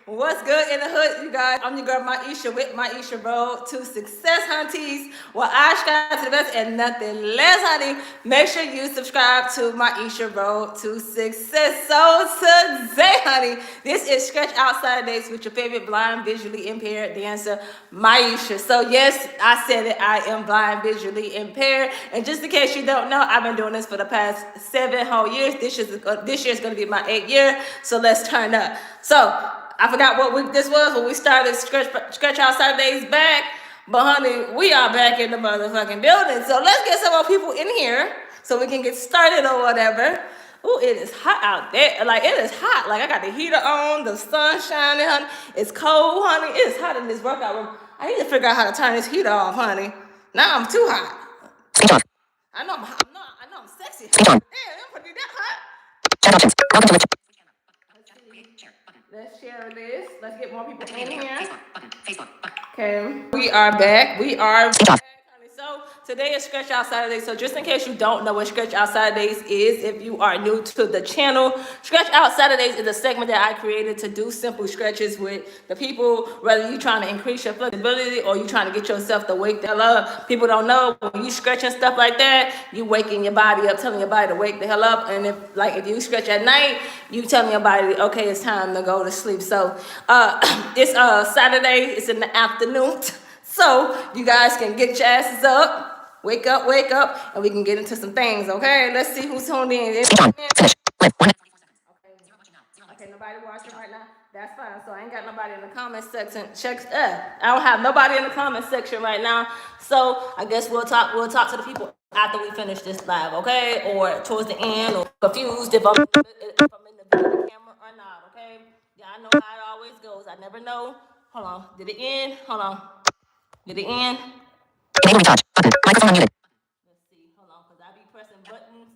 What's good in the hood, you guys? I'm your girl Myesha with Myesha Road to Success, hunties. Well, I strive to the best and nothing less, honey. Make sure you subscribe to Myesha Road to Success. So today, honey, this is Stretch Out Saturdays with your favorite blind, visually impaired dancer, Myesha. So yes, I said it. I am blind, visually impaired. And just in case you don't know, I've been doing this for the past 7 whole years. This year's going to be my 8th year. So let's turn up. So I forgot what week this was when we started Stretch Out Saturdays back. But honey, we are back in the motherfucking building. So let's get some more people in here so we can get started or whatever. Ooh, it is hot out there. Like, it is hot. Like, I got the heater on, the sun shining, honey. It's cold, honey. It is hot in this workout room. I need to figure out how to turn this heater off, honey. Now I'm too hot. I know I'm sexy. Damn, I'm pretty that hot. Let's share this. Let's get more people in here. Okay, we are back. So today is Stretch Out Saturday. So just in case you don't know what Stretch Out Saturdays is, if you are new to the channel, Stretch Out Saturdays is a segment that I created to do simple stretches with the people, whether you're trying to increase your flexibility or you're trying to get yourself to wake the hell up. People don't know when you stretch and stuff like that, you waking your body up, telling your body to wake the hell up. And if you stretch at night, you telling your body, okay, it's time to go to sleep. So it's Saturday, it's in the afternoon. So you guys can get your asses up, wake up, and we can get into some things, okay? Let's see who's tuned in. Okay, nobody watching right now. That's fine. So I ain't got nobody in the comment section. I don't have nobody in the comment section right now. So I guess we'll talk to the people after we finish this live, okay? Or towards the end, or confused if I'm in the camera or not, okay? Yeah, I know how it always goes. I never know. Hold on. Did it end? Hold on. Did it end? Enable recharge. Button. Microphone unmuted. Let's see. Hold on, because I be pressing buttons.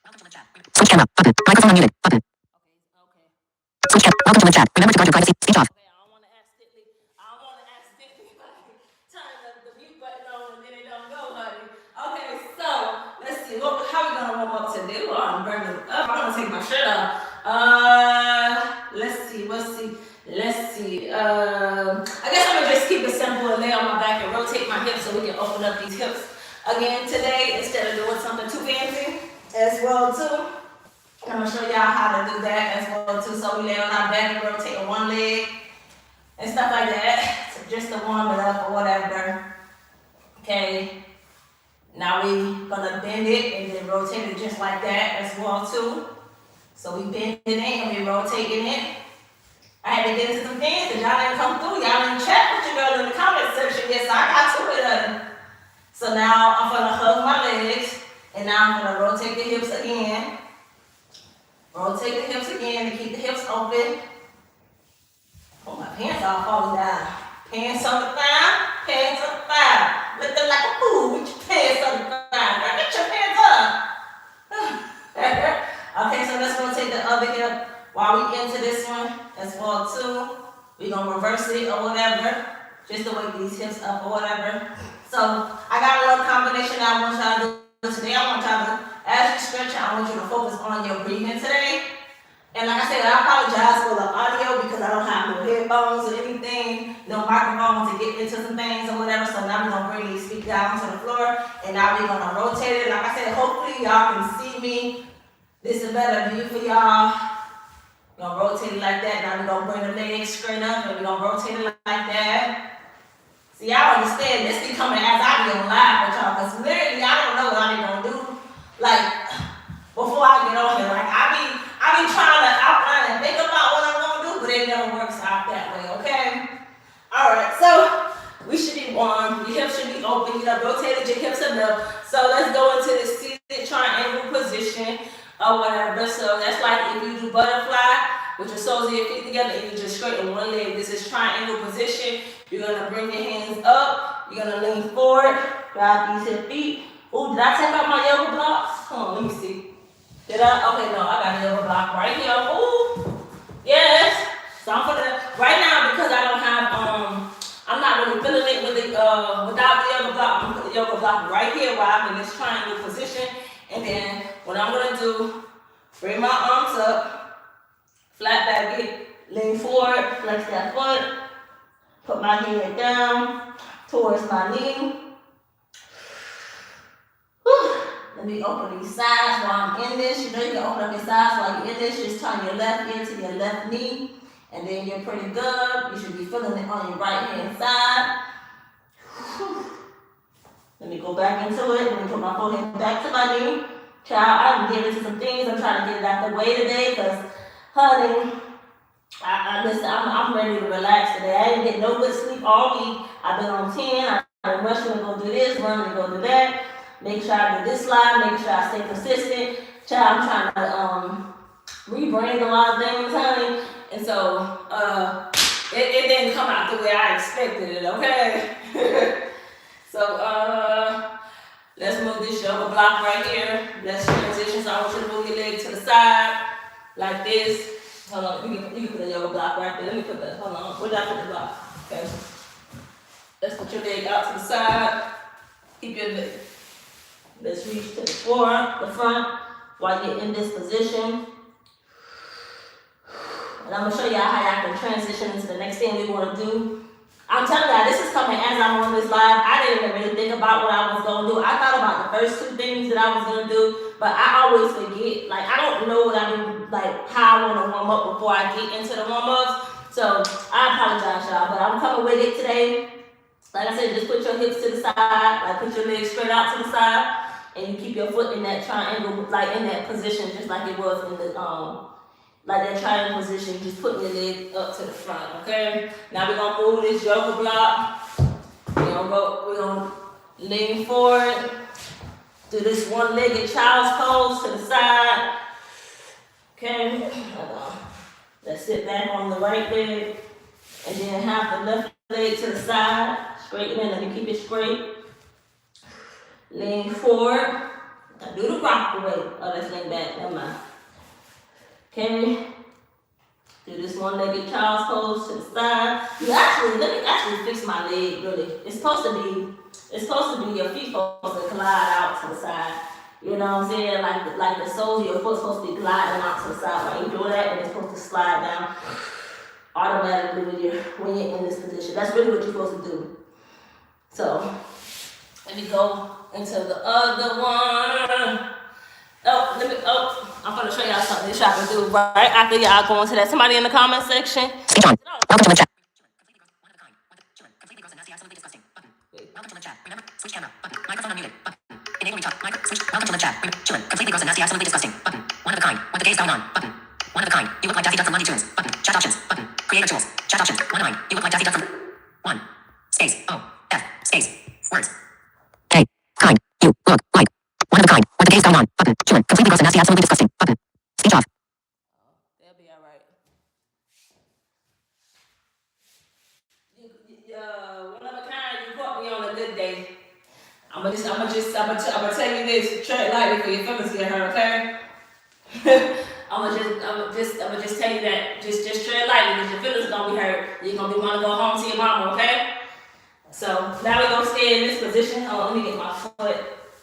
Welcome to the chat. Switch camera. Button. Microphone unmuted. Button. Okay. Switch camera. Welcome to the chat. Remember to guard your privacy. Speech off. Okay, I don't want to accidentally turn the mute button on and then it don't go, honey. Okay, so let's see. How we gonna warm up today? Well, I'm burning up. I'm gonna take my shirt off. Let's see. I guess I'm gonna just keep it simple and lay on my back and rotate my hips so we can open up these hips again today instead of doing something too fancy as well too. I'm gonna show y'all how to do that as well too. So we lay on our back and rotate on one leg and stuff like that, so just to warm it up or whatever. Okay. Now we gonna bend it and then rotate it just like that as well too. So we bend it and we rotating it. I had to get into some things because y'all didn't come through. Y'all didn't chat with your girl in the comment section. Yes, I got to it. So now I'm gonna hug my legs and now I'm gonna rotate the hips again. Rotate the hips again to keep the hips open. Oh, my pants all falling down. Pants on the thigh. Looking like a fool with your pants on the thigh. Now get your pants up. Okay, so let's rotate the other hip while we into this one as well too. We're gonna reverse it or whatever, just to wake these hips up or whatever. So I got a little combination I want y'all to do today. I want y'all to, as you stretch, I want you to focus on your breathing today. And like I said, I apologize for the audio because I don't have no headphones or anything, no microphone to get into some things or whatever. So now we're gonna bring these feet down to the floor and now we're gonna rotate it. Like I said, hopefully y'all can see me. This is a better view for y'all. We're gonna rotate it like that. Now we're gonna bring the legs straight up and we're gonna rotate it like that. See, y'all understand this be coming as I be on live with y'all, because literally I don't know what I be gonna do. Like, before I get on here, like I be trying to outline and think about what I'm gonna do, but it never works out that way, okay? Alright, so we should be warm, your hips should be open, you have rotated your hips enough. So let's go into the seated triangle position or whatever. So that's like if you do butterfly with your soles of your feet together and you just straighten one leg. This is triangle position. You're gonna bring your hands up, you're gonna lean forward, grab these hip feet. Ooh, did I take out my yoga blocks? Hold on, let me see. Did I? Okay, no, I got a yoga block right here. Ooh, yes. So I'm gonna, right now because I don't have, I'm not really feeling it with without the yoga block. I'm gonna put the yoga block right here while I'm in this triangle position. And then what I'm gonna do, bring my arms up, flat back, Lean forward, flex that foot. Put my head down towards my knee. Whew. Let me open these sides while I'm in this. You know you can open up your sides while you're in this. Just turn your left ear to your left knee. And then you're pretty good. You should be feeling it on your right hand side. Whew. Let me go back into it. Let me put my forehead back to my knee. Child, I'm getting into some things. I'm trying to get it out the way today because, honey, listen, I'm ready to relax today. I didn't get no good sleep all week. I've been on 10. I've been rushing to go do this, running to go do that. Make sure I do this slide. Make sure I stay consistent. Child, I'm trying to rebrand a lot of things, honey. And so it didn't come out the way I expected it, okay? So let's move this yoga block right here. Let's transition. So I want you to move your leg to the side like this. Hold on, you can put a yoga block right there. Let me put that, hold on. Where did I put the block? Okay. Let's put your leg out to the side. Keep your leg. Let's reach to the front, while you're in this position. And I'm gonna show y'all how y'all can transition into the next thing we wanna do. I'm telling y'all, this is coming as I'm on this live. I didn't even really think about what I was gonna do. I thought about the first two things that I was gonna do, but I always forget. Like, I don't know what I do, like how I wanna warm up before I get into the warm-ups. So I apologize, y'all, but I'm coming with it today. Like I said, just put your hips to the side, like put your legs straight out to the side, and you keep your foot in that triangle, like in that position, just like it was in the like that triangle position, just putting your leg up to the front, okay? Now we're gonna move this yoga block. We're gonna lean forward, do this one-legged child's pose to the side. Okay, let's sit back on the right leg, and then have the left leg to the side. Straighten it, let me keep it straight. Lean forward. Now do the rock the way. Oh, let's lean back, never mind. Okay, do this one-legged child's pose to the side. Let me actually fix my leg, really. It's supposed to be your feet supposed to glide out to the side. You know what I'm saying? Like the soles of your foot supposed to be gliding out to the side. When you do that, and it's supposed to slide down automatically when you're in this position. That's really what you're supposed to do. So, let me go into the other one. I'm gonna show y'all something that y'all can do right after y'all go into that. Somebody in the comment section. Speech on. Welcome to the chat. Completely gross and nasty, absolutely disgusting. Button. Welcome to the chat. Remember, switch camera. Button. Microphone unmuted. Button. Enable me talk. Switch. Welcome to the chat. Chillin'. Completely gross and nasty, absolutely disgusting. Button. One of a kind. What the gay's going on? Button. One of a kind. You look like Daffy Duck from Looney Tunes. Button. Chat options. Button. Creator tools. Chat options. 1 of 9. You look like Daffy Duck from 1. Space. O. F. Space. Words. K. Kind. You look like. One of a kind. What the gay's going on? Button. Chillin'. Completely gross and nasty, absolutely disgusting. Button. Speech off. They'll be all right. One of a kind. You caught me on a good day. I'm gonna tell you this. Tread lightly for your feelings get hurt, okay? I'm gonna just tell you that. Just tread lightly because your feelings gonna be hurt. You're gonna be wanting to go home to your mama, okay? So now we're gonna stay in this position. Let me get my foot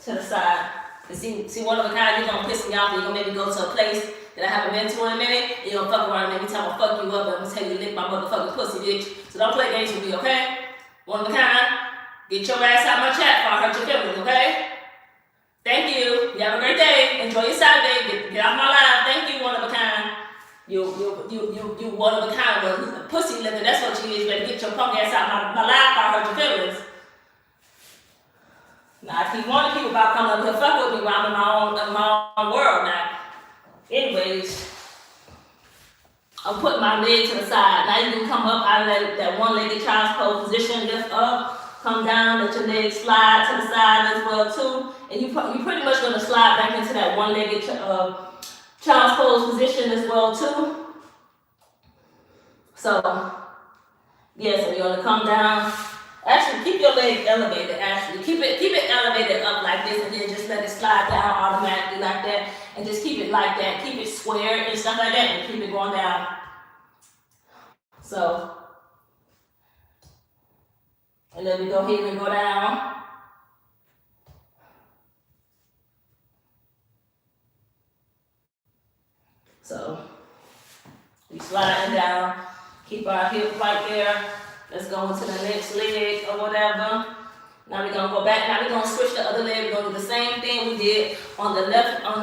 to the side. And see one of a kind, you're gonna piss me off. You're gonna make me go to a place that I haven't been to in a minute. You're gonna fuck around and make me tell me fuck you up, and I'm gonna tell you to lick my motherfucking pussy, bitch. So don't play games with me, okay? One of a kind, get your ass out my chat before I hurt your feelings, okay? Thank you. You have a great day. Enjoy your Saturday. Get off my live. Thank you, one of a kind. You one of a kind, but pussy licker. That's what you is. Better get your punk ass out my live before I hurt your feelings. Now, I keep warning people about coming up here fuck with me while I'm in my own world now. Anyways, I'm putting my leg to the side. Now you can come up out of that one-legged child's pose position, lift up, come down, let your legs slide to the side as well too. And you're pretty much gonna slide back into that one-legged child's pose position as well too. So, yeah, so you're gonna come down. Actually, keep your leg elevated, actually. Keep it elevated up like this, and then just let it slide down automatically like that. And just keep it like that. Keep it square and stuff like that, and keep it going down. So, and then we go ahead and go down. So, We sliding down. Keep our hip right there. Let's go into the next leg or whatever. Now we're gonna go back. Now we're gonna switch the other leg. We're gonna do the same thing we did on the left leg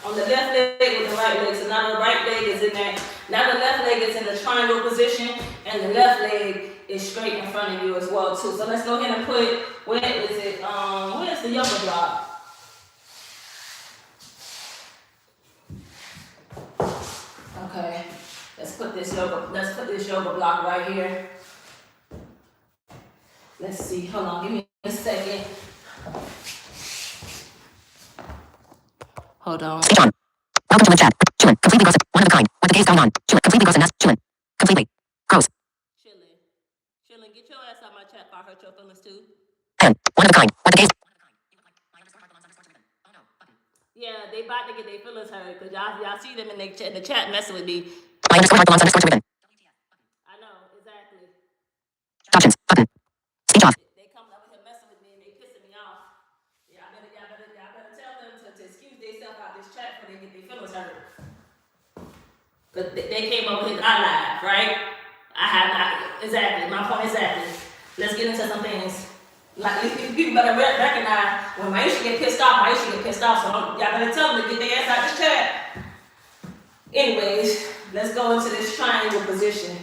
with the right leg. So now the right leg is in that. Now the left leg is in the triangle position, and the left leg is straight in front of you as well too. So let's go ahead and put, where is it? Where's the yoga block? Okay, let's put this yoga block right here. Let's see. Hold on, give me a second. Hold on. Speech on. Welcome to the chat. Chillin'. Completely gross. One of a kind. What the case going on? Chillin'. Completely gross and that's chillin'. Completely. Gross. Chillin'. Get your ass out my chat if I hurt your feelings too. And one of a kind. What the case? Yeah, they about to get their feelings hurt because y'all see them in the chat messing with me. My underscore heart belongs underscore to ribbon. I know, exactly. Options. Button. Speech off. They coming over here messing with me and they pissing me off. Y'all better tell them to excuse themselves out this chat before they get their feelings hurt. Because they came over here, I lied, right? Exactly, my point exactly. Let's get into some things. Like, people better recognize when Myesha get pissed off, so y'all better tell them to get their ass out this chat. Anyways, let's go into this triangle position.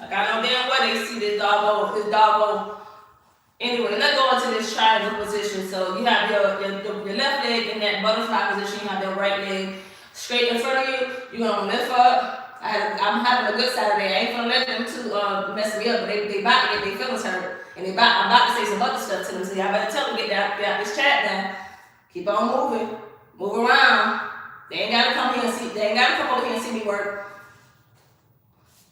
Like, I know damn well they see this doggo. Anyway, let's go into this triangle position. So you have your left leg in that butterfly position, you have your right leg straight in front of you. You're gonna lift up. I'm having a good Saturday. I ain't gonna let them two mess me up, but they about to get their feelings hurt. And I'm about to say some other stuff to them, so y'all better tell them to get out this chat now. Keep on moving. Move around. They ain't gotta come over here and see me work.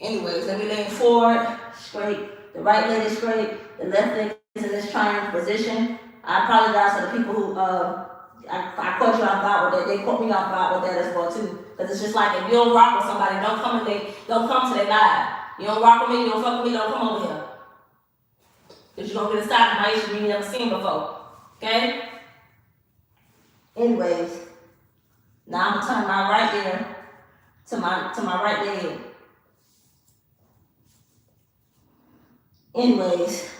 Anyways, let me lean forward, straight. The right leg is straight. The left leg is in this triangle position. I apologize to the people who I caught you off guard with that. They caught me off guard with that as well too. Because it's just like if you don't rock with somebody, don't come to their live. You don't rock with me, you don't fuck with me, don't come over here. Because you're gonna get a side of Myesha you never seen before. Okay? Anyways, now I'm gonna turn my right ear to my right leg. Anyways,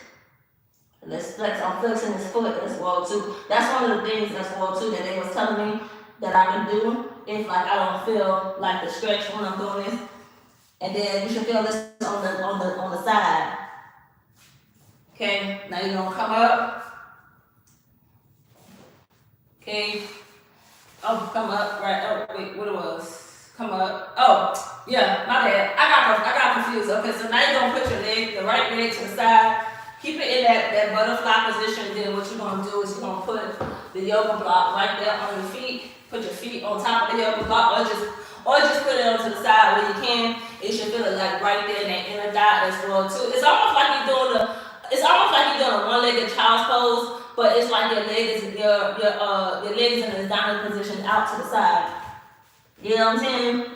let's flex. I'm flexing this foot as well too. That's one of the things as well too that they was telling me that I can do if like I don't feel like the stretch when I'm doing this. And then you should feel this on the side. Okay, now you're gonna come up. Okay. Oh, come up, right? Oh, wait, what it was? Come up. Oh, yeah, my bad. I got confused. Okay, so now you're gonna put your leg, the right leg to the side. Keep it in that butterfly position. Then what you're gonna do is you're gonna put the yoga block right there on your feet. Put your feet on top of the yoga block, or just put it onto the side where you can. It should feel it like right there in that inner thigh as well too. It's almost like you're doing a one-legged child's pose, but it's like your leg is in a dominant position out to the side. You know what I'm saying?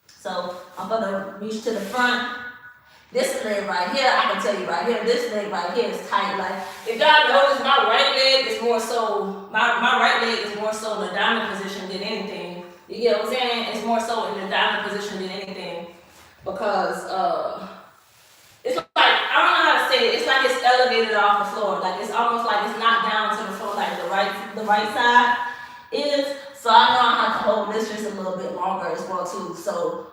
So I'm gonna reach to the front. This leg right here, I can tell you right here, this leg right here is tight. Like, if y'all notice, my right leg is more so in the dominant position than anything. You get what I'm saying? It's more so in the dominant position than anything. Because it's like, I don't know how to say it, it's like it's elevated off the floor. Like it's almost like it's not down to the floor like the right side is. So I know I have to hold this just a little bit longer as well too. So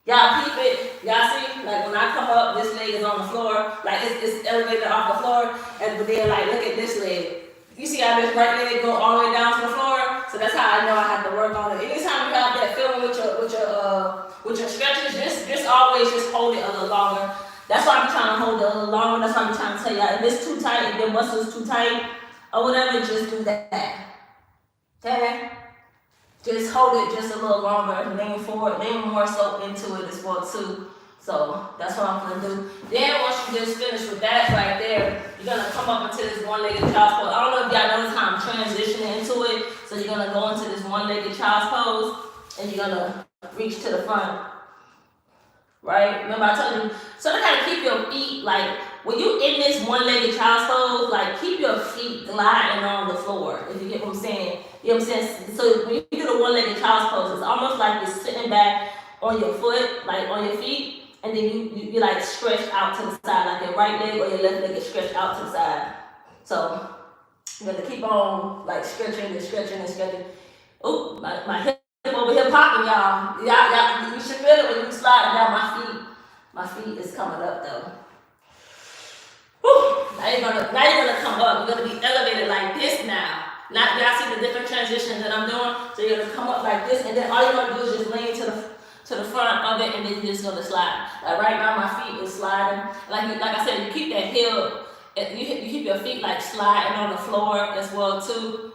y'all keep it, y'all see, like when I come up, this leg is on the floor, like it's elevated off the floor, but then like look at this leg. You see how this right leg go all the way down to the floor? So that's how I know I have to work on it. Anytime you have that feeling with your stretches, just always just hold it a little longer. That's why I'm trying to hold it a little longer. That's why I'm trying to tell y'all, if it's too tight, if your muscle is too tight, or whatever, just do that. Okay? Just hold it just a little longer, lean forward, lean more so into it as well too. So that's what I'm gonna do. Then once you just finish with that right there, you're gonna come up into this one-legged child's pose. I don't know if y'all notice how I'm transitioning into it. So you're gonna go into this one-legged child's pose and you're gonna reach to the front. Right? Remember I told you, so you gotta keep your feet, like when you in this one-legged child's pose, like keep your feet gliding on the floor, if you get what I'm saying. You know what I'm saying? So when you do the the one-legged child's pose, it's almost like you're sitting back on your foot, like on your feet, and then you like stretch out to the side, like your right leg or your left leg is stretched out to the side. So you have to keep on like stretching and stretching and stretching. Oh, my hip over here popping, y'all. You should feel it when you slide down my feet is coming up though. Whew. Now you're gonna come up. You're gonna be elevated like this now. Now y'all see the different transitions that I'm doing. So you're gonna come up like this, and then all you're gonna do is just lean to the front of it, and then you're just gonna slide. Like right now, my feet is sliding. Like I said, you keep that heel. You keep your feet like sliding on the floor as well too,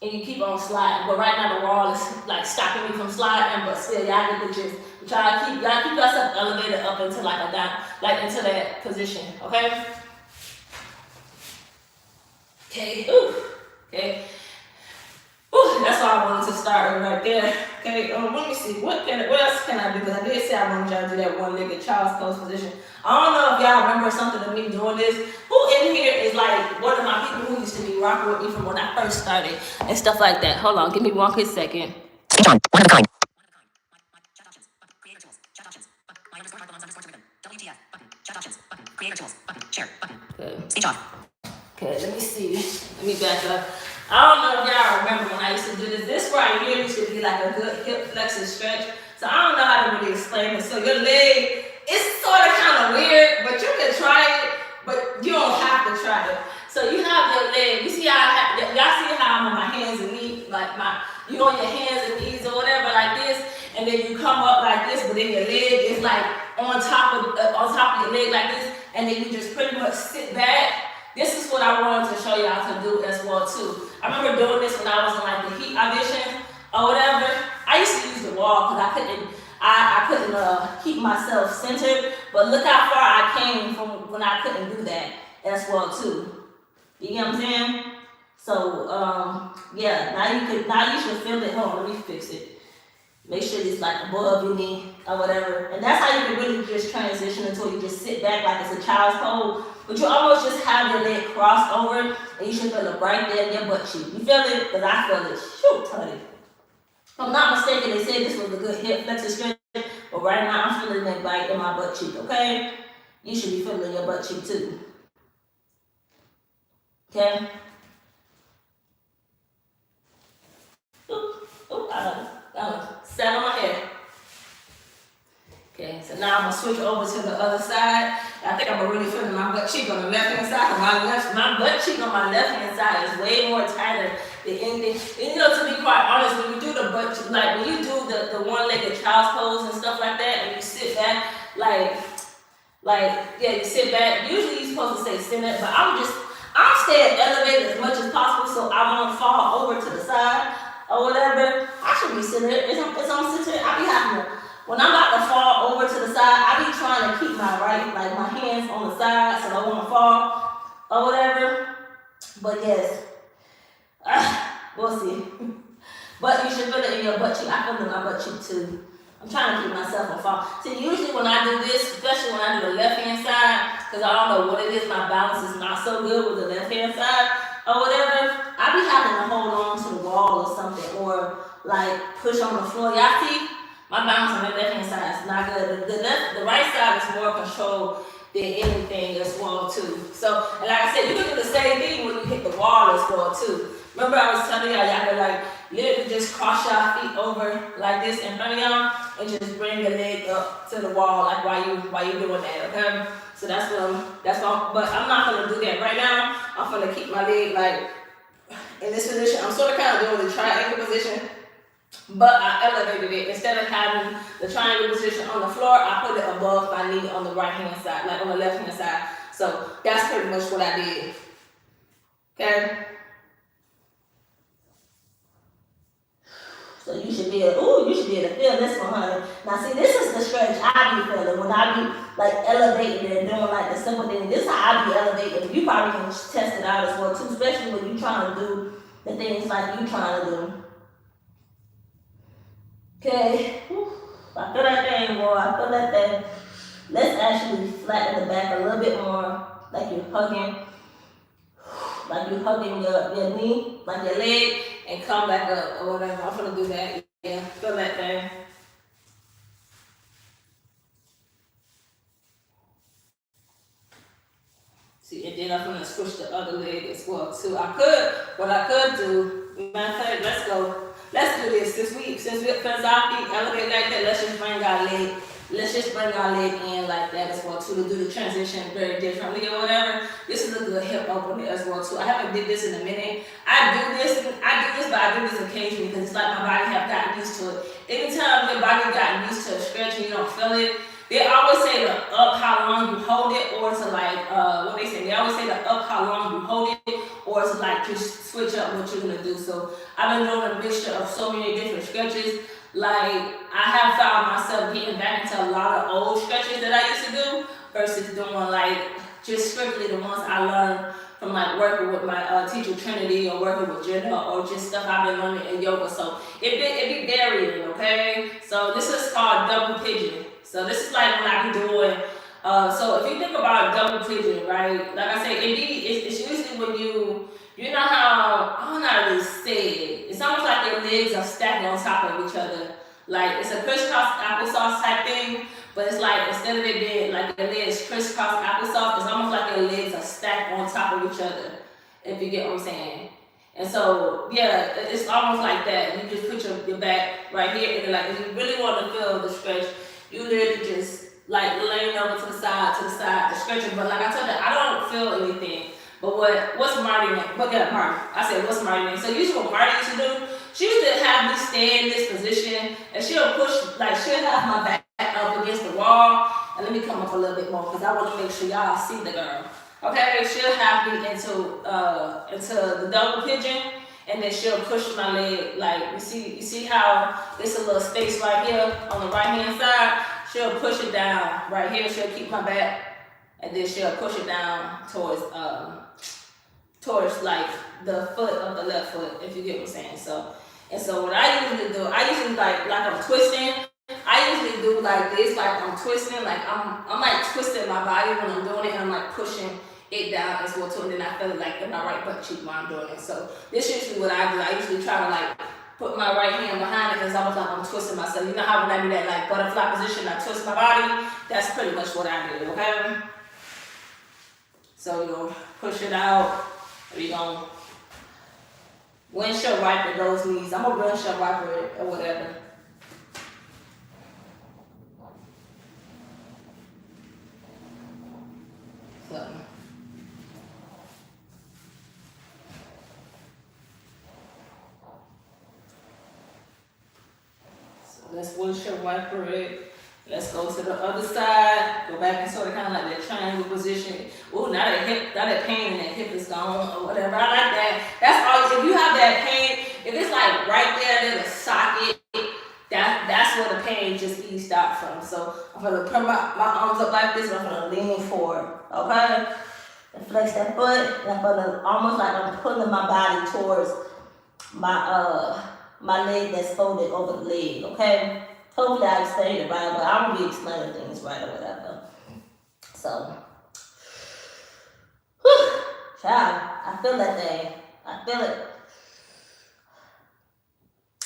and you keep on sliding. But right now the wall is like stopping me from sliding. But still, y'all get the gist. Y'all keep yourself elevated up into like a down, like into that position. Okay. Okay, ooh, okay. Ooh, that's why I wanted to start right there. Okay, let me see, what else can I do? Because I did say I wanted y'all to do that one-legged child's pose position. I don't know if y'all remember something of me doing this. Who in here is like one of my people who used to be rocking with me from when I first started and stuff like that? Hold on, give me one quick second. Speech on. One of a kind. Chat options. Button. Creator tools. Chat options. Button. My_hyphens_driven. WTF. Button. Chat options. Button. Creator tools. Button. Share. Button. Okay. Speech on. Okay, let me see. Let me back up. I don't know if y'all remember when I used to do this. This right here used to be like a good hip flexor stretch. So I don't know how to really explain it. So your leg, it's sort of kind of weird, but you can try it, but you don't have to try it. So you have your leg. You see how y'all see how I'm on my hands and knees, like you on your hands and knees or whatever like this, and then you come up like this, but then your leg is like on top of your leg like this, and then you just pretty much sit back. This is what I wanted to show y'all to do as well too. I remember doing this when I was in like the heat audition or whatever. I used to use the wall because I couldn't keep myself centered. But look how far I came from when I couldn't do that as well too. You get what I'm saying? So yeah, now you should feel it. Hold on, let me fix it. Make sure it's like above your knee or whatever. And that's how you can really just transition until you just sit back like it's a child's pose. But you almost just have your leg crossed over and you should feel it right there in your butt cheek. You feel it? Because I feel it. Shoot, honey. If I'm not mistaken, they said this was a good hip flexor stretch. But right now I'm feeling it right in my butt cheek, okay? You should be feeling your butt cheek too. Okay? I sat on my head. Okay, so now I'm gonna switch over to the other side. I think I'm really feeling my butt cheek on the left hand side. My butt cheek on my left hand side is way more tighter than anything. And you know, to be quite honest, when you do the butt cheek, like when you do the one-legged child's pose and stuff like that, and you sit back, you sit back. Usually you're supposed to stay centered, but I'm staying elevated as much as possible so I won't fall over to the side or whatever. I should be centered. It's on centered. I be having to. When I'm about to fall over to the side, I be trying to keep my hands on the side so I don't want to fall or whatever. But yes, we'll see. But you should feel it in your butt cheek. I feel it in my butt cheek too. I'm trying to keep myself from falling. See, usually when I do this, especially when I do the left hand side, because I don't know what it is, my balance is not so good with the left hand side or whatever, I be having to hold on to the wall or something or like push on the floor. Y'all see? My balance on the left hand side is not good. The right side is more controlled than anything as well too. So, and like I said, you can do the same thing when you hit the wall as well too. Remember I was telling y'all can like literally just cross your feet over like this in front of y'all and just bring your leg up to the wall like while you doing that, okay? So that's what but I'm not gonna do that right now. I'm gonna keep my leg like in this position. I'm sort of kind of doing the triangle position. But I elevated it. Instead of having the triangle position on the floor, I put it above my knee on the right hand side, like on the left hand side. So that's pretty much what I did. Okay? So you should be able to feel this one, honey. Now see, this is the stretch I be feeling when I be like elevating and doing like the simple thing. This is how I be elevating. You probably can test it out as well too, especially when you trying to do the things like you trying to do. Okay, I feel that thing, boy. I feel that thing. Let's actually flatten the back a little bit more, like you're hugging your knee, like your leg, and come back up or whatever. I'm gonna do that. Yeah, feel that thing. See, and then I'm gonna switch the other leg as well too. What I could do, matter of fact, let's do this this week. Since our feet elevate like that, let's just bring our leg in like that as well too, to do the transition very differently or whatever. This is a good hip opener as well too. I haven't did this in a minute. I do this, but I do this occasionally because it's like my body have gotten used to it. Anytime your body gotten used to a stretch and you don't feel it, they always say the up how long you hold it, or to like what they say. They always say the up how long you hold it, or to like just switch up what you're gonna do. So I've been doing a mixture of so many different stretches. Like I have found myself getting back into a lot of old stretches that I used to do versus doing like just strictly the ones I learned from like working with my teacher Trinity or working with Jenna or just stuff I've been learning in yoga. So it be varying, okay? So this is called double pigeon. So this is like when I be doing, so if you think about double pigeon, right? Like I say, it's usually when you know how, I don't know how to really say it. It's almost like your legs are stacked on top of each other. Like it's a crisscross applesauce type thing, but it's like instead of it being like your legs crisscross applesauce, it's almost like your legs are stacked on top of each other, if you get what I'm saying. And so, yeah, it's almost like that. You just put your back right here, and like if you really want to feel the stretch, you literally just like laying over to the side, the stretching. But like I told you, I don't feel anything. But what's Marty name? But yeah, Marty. I said, what's Marty name? So usually what Marty used to do, she used to have me stay in this position, and she'll push, like she'll have my back up against the wall. And let me come up a little bit more because I want to make sure y'all see the girl. Okay, she'll have me into the double pigeon, and then she'll push my leg. Like you see how there's a little space right here on the right hand side. She'll push it down right here. She'll keep my back, and then she'll push it down towards like the foot of the left foot, if you get what I'm saying. So what I usually do, like I'm twisting. I usually do like this, like I'm twisting, like I'm like twisting my body when I'm doing it, and I'm like pushing it down as well too, and then I feel it like in my right butt cheek while I'm doing it. So this is usually what I do. I usually try to like put my right hand behind it because I was like I'm twisting myself. You know how when I do that like butterfly position, I twist my body? That's pretty much what I do, okay? So we're gonna push it out. We're gonna windshield wiper those knees. I'm gonna windshield wiper it or whatever. So let's windshield wiper it. Let's go to the other side. Go back and sort of kind of like that triangle position. Ooh, now that pain in that hip is gone or whatever. I like that. That's all. If you have that pain, if it's like right there near the socket, that's where the pain just eased out from. So I'm gonna put my arms up like this. And I'm gonna lean forward. Okay. And flex that foot. And I'm gonna almost like I'm pulling my body towards my leg that's folded over the leg. Okay. Hopefully I explained it right, but I don't be explaining things right or whatever. So, child, I feel that thing. I feel it.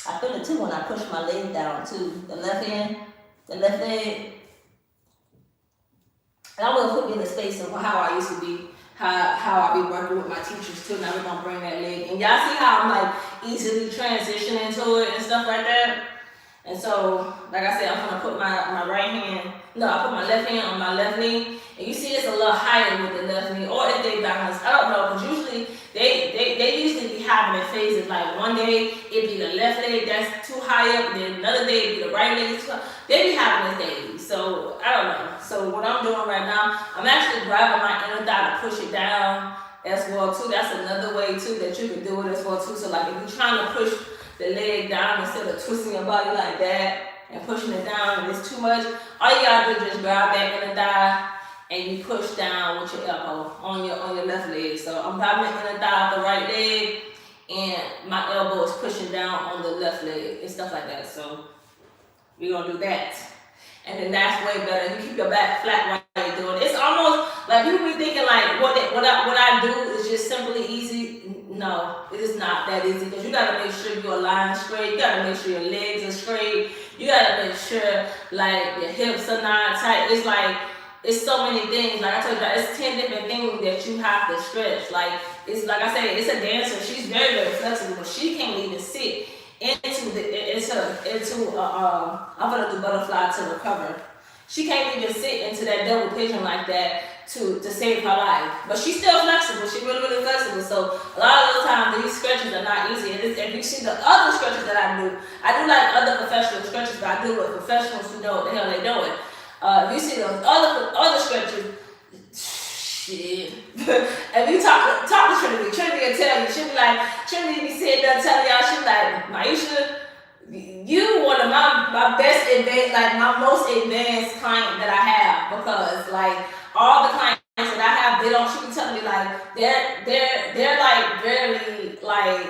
I feel it too when I push my leg down too. The left leg. And I will put me in the space of how I used to be, how I be working with my teachers too. Now we're gonna bring that leg. And y'all see how I'm like easily transitioning to it and stuff like that? And so, like I said, I'm gonna put my I put my left hand on my left knee, and you see it's a little higher with the left knee, or if they balance, I don't know, because usually they usually be having it phases. Like one day it be the left leg that's too high up, and then another day it be the right leg too high. They be having this days, so I don't know. So what I'm doing right now, I'm actually grabbing my inner thigh to push it down as well too. That's another way too that you can do it as well too. So like if you're trying to push the leg down instead of twisting your body like that and pushing it down and it's too much, all you gotta do is just grab that inner thigh and you push down with your elbow on your left leg. So I'm grabbing the inner thigh off the right leg and my elbow is pushing down on the left leg and stuff like that. So we're gonna do that. And then that's way better. You keep your back flat while you're doing it. It's almost like people be thinking like what I do is just simply easy. No, it is not that easy because you gotta make sure you're aligned straight. You gotta make sure your legs are straight. You gotta make sure like your hips are not tight. It's like it's so many things. Like I told you, it's 10 different things that you have to stretch. Like it's like I say, it's a dancer. She's very very flexible, but she can't even sit I'm gonna do butterfly to recover. She can't even sit into that double pigeon like that to save her life. But she's still flexible. She's really, really flexible. So a lot of the time these stretches are not easy. And if you see the other stretches that I do like other professional stretches, but I do it with professionals who know what the hell they're doing. If you see those other stretches, shit. If you talk to Trinity will tell you, she'll be like, Trinity be sitting there telling y'all, she'll be like, Myesha, you one of my best advanced, like my most advanced client that I have, because like all the clients that I have, she be telling me like they're like barely like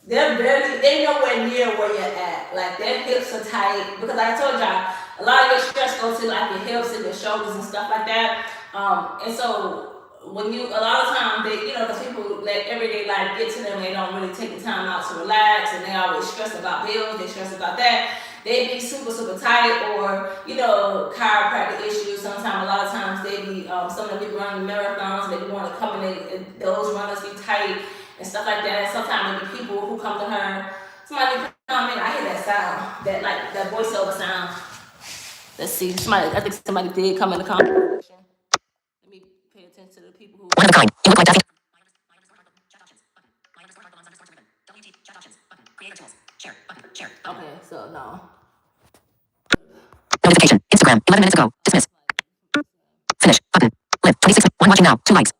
they nowhere near where you're at. Like their hips are tight because like I told y'all, a lot of your stress goes to like your hips and your shoulders and stuff like that. And so when a lot of times they, because people let everyday life get to them, they don't really take the time out to relax, and they always stress about bills, they stress about that. They be super, super tight, or, chiropractic issues. Sometimes, a lot of times, they be, some of the people running marathons, they want to come in, those runners be tight and stuff like that. Sometimes there be people who come to her, somebody come in, I hear that sound, that voiceover sound. Let's see, I think somebody did come in the conversation. Let me pay attention to the people who. One of a kind. You look like Daphne. Chat options. Button. Creator tools. Share. Button. Share. Okay, so no. Notification. Instagram. 11 minutes ago. Dismiss. Finish. Button. Live. 26. One watching now. 2 likes.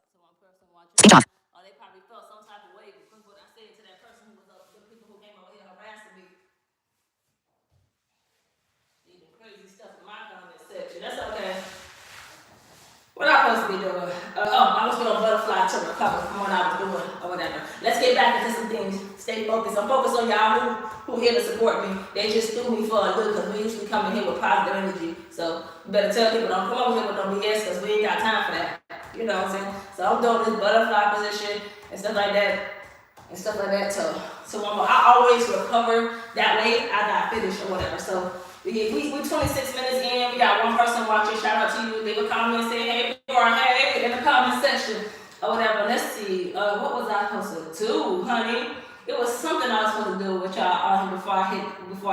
Speech off. Oh, they probably felt some type of way because what I said to that person who was the people who came over here harassing me. Even crazy stuff in my comment section. That's okay. What I supposed to be doing? I was doing butterfly to recover from what I was doing or whatever. Let's get back into some things. Stay focused. I'm focused on y'all who here to support me. They just threw me for a look because we usually come in here with positive energy. So you better tell people don't come over here with no BS because we ain't got time for that. You know what I'm saying? So I'm doing this butterfly position and stuff like that. So I always recover that way after I finish or whatever. So we 26 minutes in. We got one person watching. Shout out to you. Leave a comment saying hey or hey in the comment section or whatever. Let's see. What was I supposed to do, honey? It was something I was supposed to do with y'all before I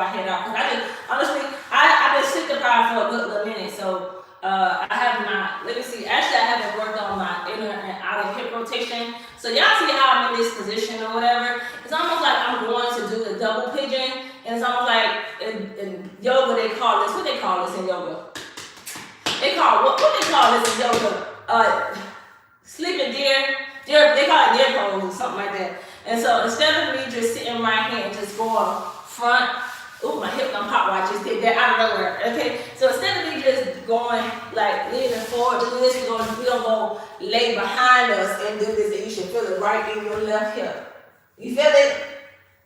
head out. Cause I've been sick deprived for a good little minute. So I have not. Let me see. Actually, I haven't worked on my inner and outer hip rotation. So y'all see how I'm in this position or whatever. It's almost like I'm going to do the double pigeon. And it's almost like in yoga they call this, what they call this in yoga? What they call this in yoga? Sleeping deer, they call it deer pose or something like that. And so instead of me just sitting right here and just going front, my hip on pop watch just did that out of nowhere, okay? So instead of me just going like leaning forward, do this, we're gonna go lay behind us and do this, and you should feel it right in your left hip. You feel it?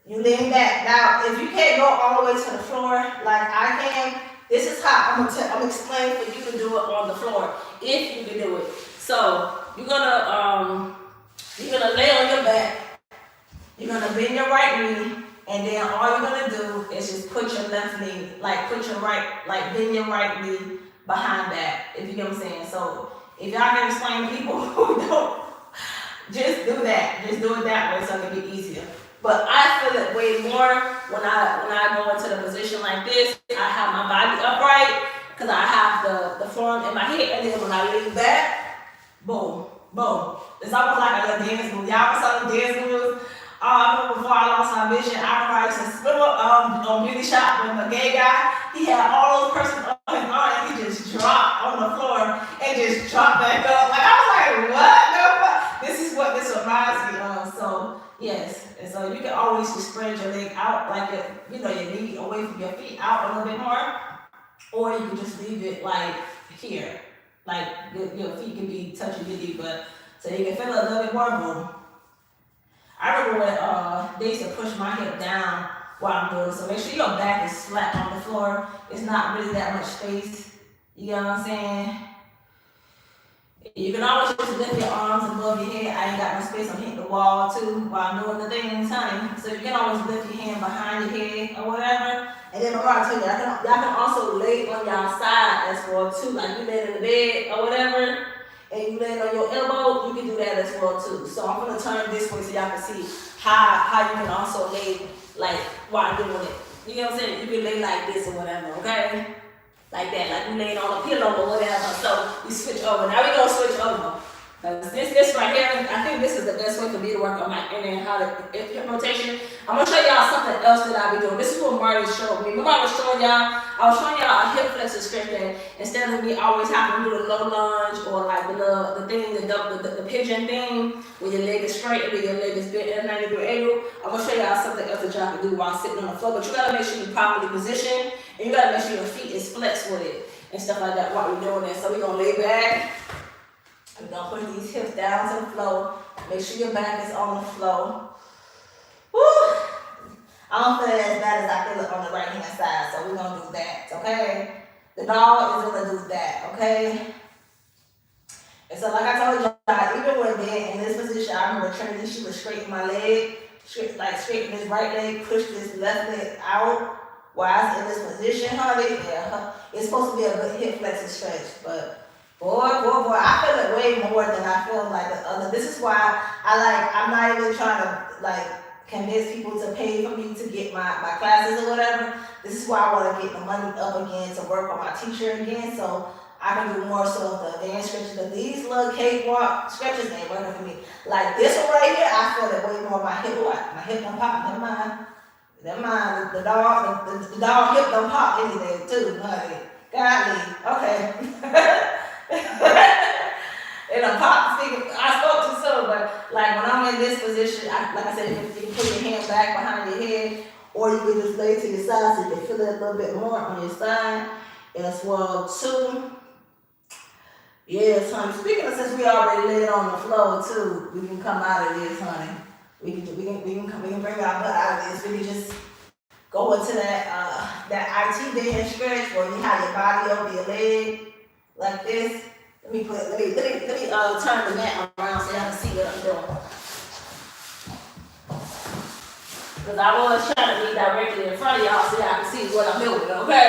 You lean back. Now, if you can't go all the way to the floor like I can, this is how I'm explaining for you to do it on the floor, if you can do it. So you're gonna lay on your back. You're gonna bend your right knee, and then all you're gonna do is just put your left knee, bend your right knee behind that. If you get what I'm saying. So if y'all can explain to people who don't, just do that. Just do it that way so it can be easier. But I feel it way more when I go into the position like this. I have my body upright because I have the form in my head, and then when I lean back, boom, boom. It's almost like a little dance move. Y'all saw the dance moves? I remember before I lost my vision, I used to swim on Beauty Shop with a gay guy. He had all those persons on his arm, and he just dropped on the floor and just dropped back up. Like I was like, what? No, this is what this reminds me of. So yes, and so you can always just spread your leg out, like your knee away from your feet out a little bit more, or you can just leave it like here, like your feet can be touching your knee, but so you can feel it a little bit more. Boom. I remember when they used to push my hip down while I'm doing it, so make sure your back is flat on the floor. It's not really that much space. You know what I'm saying? You can always just lift your arms above your head. I ain't got no space. I'm hitting the wall too while I'm doing the things, honey. So you can always lift your hand behind your head or whatever. And then remember I tell you, y'all can also lay on y'all side as well too. Like you lay in the bed or whatever, and you lay on your elbow, you can do that as well too. So I'm gonna turn this way so y'all can see how you can also lay like while doing it. You know what I'm saying? You can lay like this or whatever, okay? Like that, like you laying on a pillow or whatever. So you switch over. Now we gonna switch over. This right here, I think this is the best way for me to work on my inner and how to hip rotation. I'm gonna show y'all something else that I be doing. This is what Marty showed me. Remember I was showing y'all a hip flexor stretch that instead of me always having to do the low lunge or like the thing, the pigeon thing, where your leg is straight and your leg is bent at a 90-degree angle. I'm gonna show y'all something else that y'all can do while sitting on the floor. But you gotta make sure you're properly positioned and you gotta make sure your feet is flexed with it and stuff like that while we're doing that. So we're gonna lay back. We're gonna put these hips down to the floor. Make sure your back is on the floor. Woo! I don't feel it as bad as I feel it on the right hand side, so we're gonna do that, okay? The dog is gonna do that, okay? And so like I told y'all, even when being in this position, I remember Trinity, she would straighten my leg, straighten this right leg, push this left leg out while I was in this position, honey. Yeah, it's supposed to be a good hip flexor stretch, but boy, I feel it way more than I feel like the other. This is why I'm not even trying to convince people to pay for me to get my classes or whatever. This is why I want to get the money up again to work on my teacher again, so I can do more so of the advanced stretches. But these little cakewalk stretches ain't working for me. Like this one right here, I feel it way more. My hip don't pop. Never mind. The dog hip don't pop anything too, honey. Golly, okay. And a pop stick, I spoke too soon, but like when I'm in this position, like I said, you can put your hand back behind your head, or you can just lay to your side so you can feel it a little bit more on your side as well too. Yes, honey. Speaking of, since we already laid on the floor too, we can come out of this, honey. We can bring our butt out of this. We can just go into that IT band stretch where you have your body over your leg like this. Let me turn the mat around so y'all can see what I'm doing. Because I was trying to be directly in front of y'all so y'all can see what I'm doing, okay?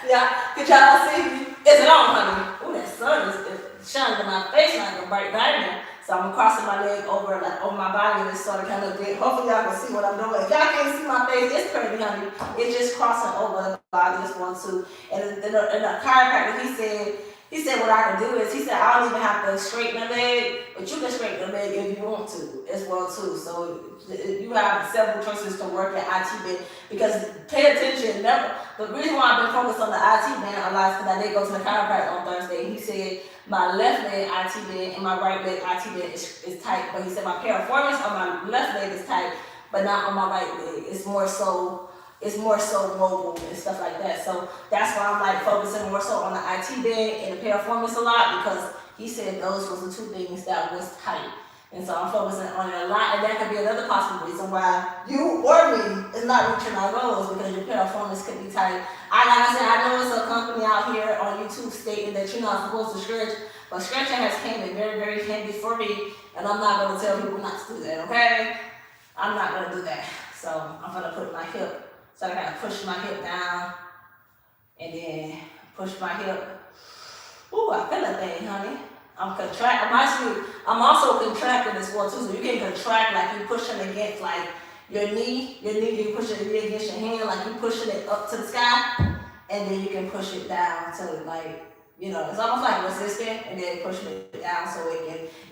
Yeah, can y'all see me? Is it on, honey? Ooh, that sun is shining in my face like a bright diamond. So I'm crossing my leg over my body and it's sort of kind of big. Hopefully y'all can see what I'm doing. If y'all can't see my face, it's pretty, honey. It's just crossing over the body as well too. And the chiropractor, he said what I can do is, he said I don't even have to straighten the leg, but you can straighten the leg if you want to as well too. So you have several choices to work at IT band, because pay attention. The reason why I've been focused on the IT band a lot is because I did go to the chiropractor on Thursday. He said my left leg IT band and my right leg IT band is tight, but he said my piriformis on my left leg is tight, but not on my right leg. It's more so mobile and stuff like that. So that's why I'm like focusing more so on the IT band and the piriformis a lot, because he said those was the two things that was tight. And so I'm focusing on it a lot, and that could be another possible reason why you or me is not reaching our goals, because your piriformis could be tight. Like I said, I know it's a company out here on YouTube stating that you're not supposed to stretch, but stretching has came in very, very handy for me, and I'm not going to tell people not to do that, okay? I'm not going to do that. So I'm going to put my hip. So I gotta push my hip down and then push my hip. Ooh, I feel that thing, honey. I'm also contracting as well too. So you can contract like you're pushing against like your knee, you pushing it against your hand, like you're pushing it up to the sky, and then you can push it down to like, it's almost like resistant, and then pushing it down so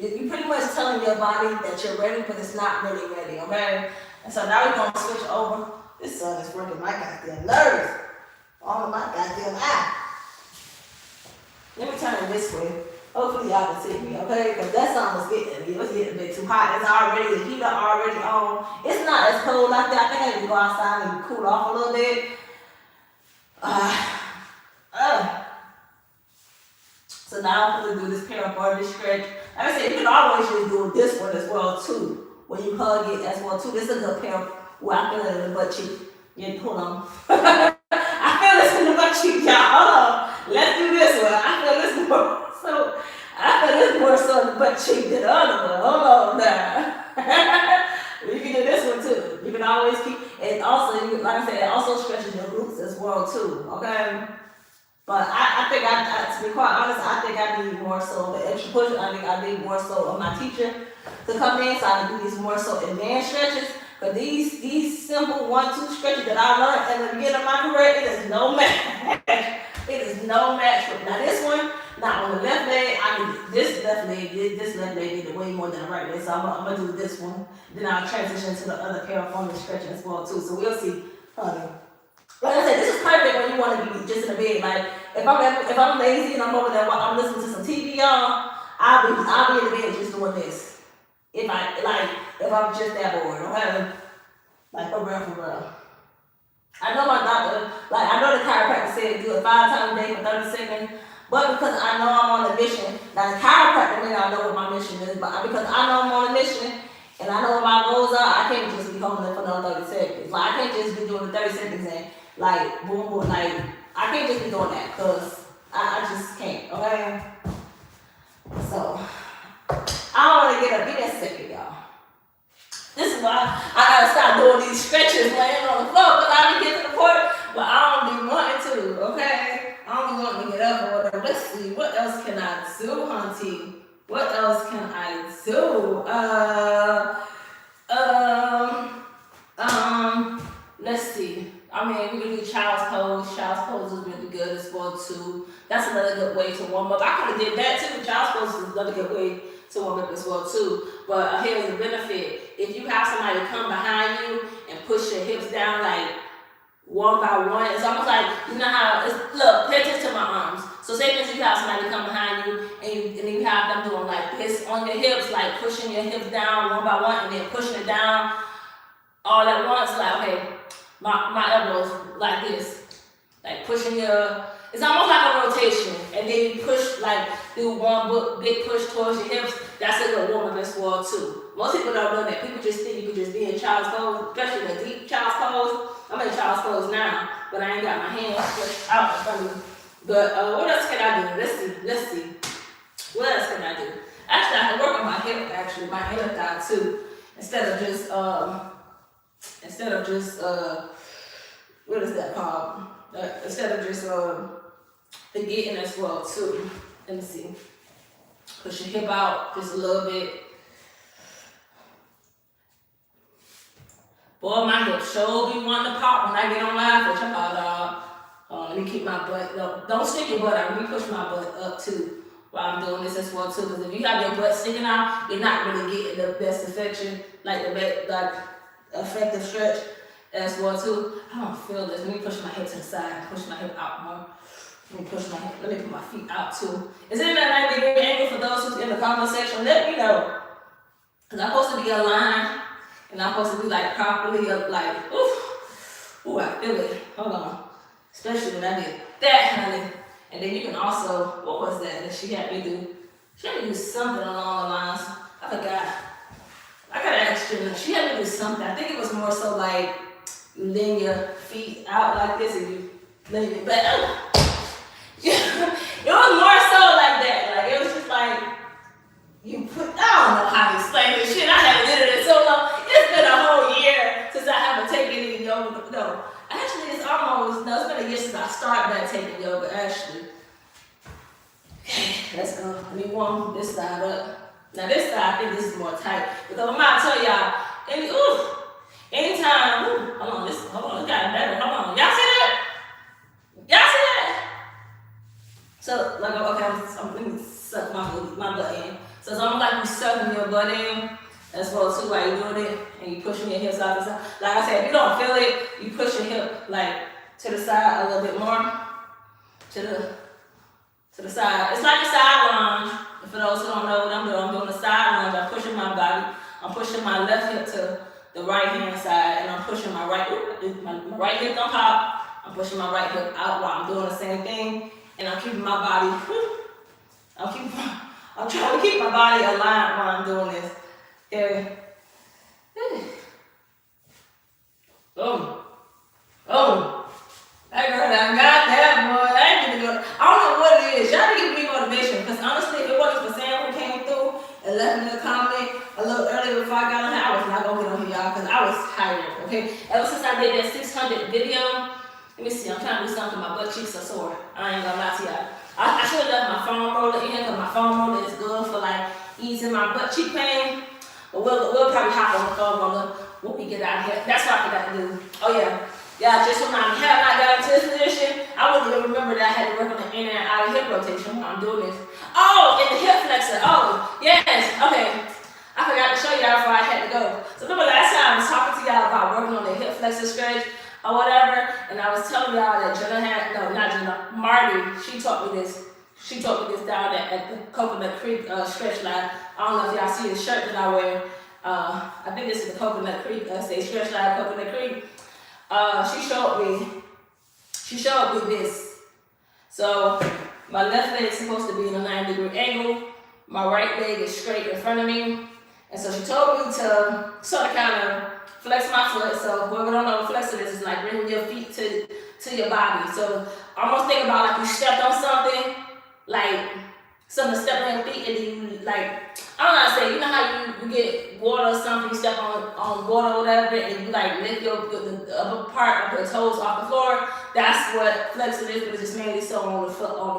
you're pretty much telling your body that you're ready, but it's not really ready, okay? And so now we're gonna switch over. This sun is working my goddamn nerves. All of my goddamn eye. Let me turn it this way. Hopefully y'all can see me, okay? Because that sun was getting me. It was getting a bit too hot. The heater already on. It's not as cold out there. I think I need to go outside and cool off a little bit. So now I'm going to do this piriformis stretch. Like I said, you can always just do this one as well too, when you hug it as well too. This is a good pair. Well, I feel it in the butt cheek. Yeah, hold on. I feel this in the butt cheek, y'all. Hold on. Let's do this one. I feel this one. So okay? But I think to be quite honest, I think I need more so of an extra push. I think I need more so of my teacher to come in so I can do these more so advanced stretches. But these simple 1-2 stretches that I learned at the beginning of my career, it is no match. It is no match. Now this one, now on the left leg, this left leg did way more than the right leg. So I'm gonna do this one. Then I'll transition to the other piriformis stretching as well too. So we'll see, honey. Like I said, this is perfect when you want to be just in the bed. Like if I'm lazy and I'm over there, I'm listening to some TV, y'all, I'll be in the bed just doing this. If I'm just that bored, okay? Like for real. I know my doctor, like I know the chiropractor said do it 5 times a day for 30 seconds, but because I know I'm on a mission, now the chiropractor may not know what my mission is, but because I know I'm on a mission and I know what my goals are, I can't just be holding it for no 30 seconds. Like I can't just be doing the 30 seconds and like boom boom, like I can't just be doing that because I just can't, okay? So I don't want to get up. Give me a second, y'all. This is why I gotta stop doing these stretches laying on the floor because I be getting to the point where I don't be wanting to, okay? I don't be wanting to get up or whatever. Let's see, what else can I do, hunty? What else can I do? Let's see. I mean, we can do child's pose. Child's pose is really good as well too. That's another good way to warm up. I could have did that too. Child's pose is another good way to warm up as well too. But here's the benefit. If you have somebody come behind you and push your hips down like one by one, it's almost like, you know how, look, pay attention to my arms. So say for instance you have somebody come behind you and you have them doing like this on your hips, like pushing your hips down one by one and then pushing it down all at once, like okay, my elbows like this, like pushing it's almost like a rotation, and then you push, like, do one big push towards your hips. That's a good warm up as well, too. Most people don't know that. People just think you can just be in child's pose, especially the deep child's pose. I'm in child's pose now, but I ain't got my hands stretched out in front of me. But what else can I do? Let's see. What else can I do? Actually, I can work on my hip, actually, my inner thigh, too. Instead of just, what is that called? Instead of just, forgetting as well too. Let me see. Push your hip out just a little bit. Boy, my hip sure be wanting to pop when I get on live with y'all. Let me keep my butt. No, don't stick your butt out. Let me push my butt up too while I'm doing this as well too. Because if you have your butt sticking out, you're not really getting the best affection, like effective stretch as well too. I don't feel this. Let me push my hip to the side. Push my hip out more. Let me push my hip. Let me put my feet out too. Is it that 90-degree angle for those who's in the comment section? Let me know. Because I'm supposed to be aligned. And I'm supposed to be like properly up, like, ooh, I feel it. Hold on. Especially when I did that, honey. And then you can also, what was that she had me do? She had me do something along the lines. I forgot. I gotta ask you. She had me do something. I think it was more so like you lean your feet out like this and you lean it back. It was more so like that. Like it was just like you put. I don't know how to explain this shit. I haven't did it in so long. It's been a whole year since I haven't taken any yoga. No, actually, it's been a year since I started back taking yoga. Actually, okay, let's go. Let me warm this side up. Now this side, I think this is more tight because I'm about to tell y'all. Anytime. Hold on, it got better. Hold on, y'all see that? Y'all see that? So, like, okay, let me suck my butt in. So it's almost like you sucking your butt in as well too while you're doing it and you pushing your hips out the side. Like I said, if you don't feel it, you push your hip like to the side a little bit more. To the side. It's like a side lunge. For those who don't know what I'm doing a side lunge. I'm pushing my body. I'm pushing my left hip to the right hand side and I'm pushing my right hip don't pop. I'm pushing my right hip out while I'm doing the same thing. And I'm keeping my body, I'm trying to keep my body aligned while I'm doing this. Okay. Boom. That girl done got that, boy. I ain't gonna go. I don't know what it is. Y'all give me motivation. Because honestly, if it wasn't for Sam who came through and left me a comment a little earlier before I got on here, I was not gonna get on here, y'all, because I was tired, okay? Ever since I did that 600 video, Let me see, I'm trying to do something, my butt cheeks are sore. I ain't gonna lie to y'all. I should have left my foam roller in here because my foam roller is good for like easing my butt cheek pain. But we'll probably hop on the foam roller when we get out of here. That's what I forgot to do. Oh yeah. Yeah, just when I have not got into this position, I wouldn't even remember that I had to work on the in and out of hip rotation when I'm doing this. Oh, and the hip flexor. Oh, yes. Okay. I forgot to show y'all before I had to go. So remember last time I was talking to y'all about working on the hip flexor stretch or whatever, and I was telling y'all that Marty, she taught me this. She taught me this down at the Coconut Creek stretch line. I don't know if y'all see the shirt that I wear. I think this is the Coconut Creek, say stretch line Coconut Creek. She showed me this. So my left leg is supposed to be in a 90-degree angle. My right leg is straight in front of me. And so she told me to sort of kind of flex my foot. So whoever don't know what flexing is like bringing your feet to your body. So almost think about like you stepped on something, like something stepped on your feet, and then you like, I don't know how to say, you know how you get water or something, you step on water or whatever, and you like lift the upper part of your toes off the floor. That's what flexing is, but it's just mainly so on the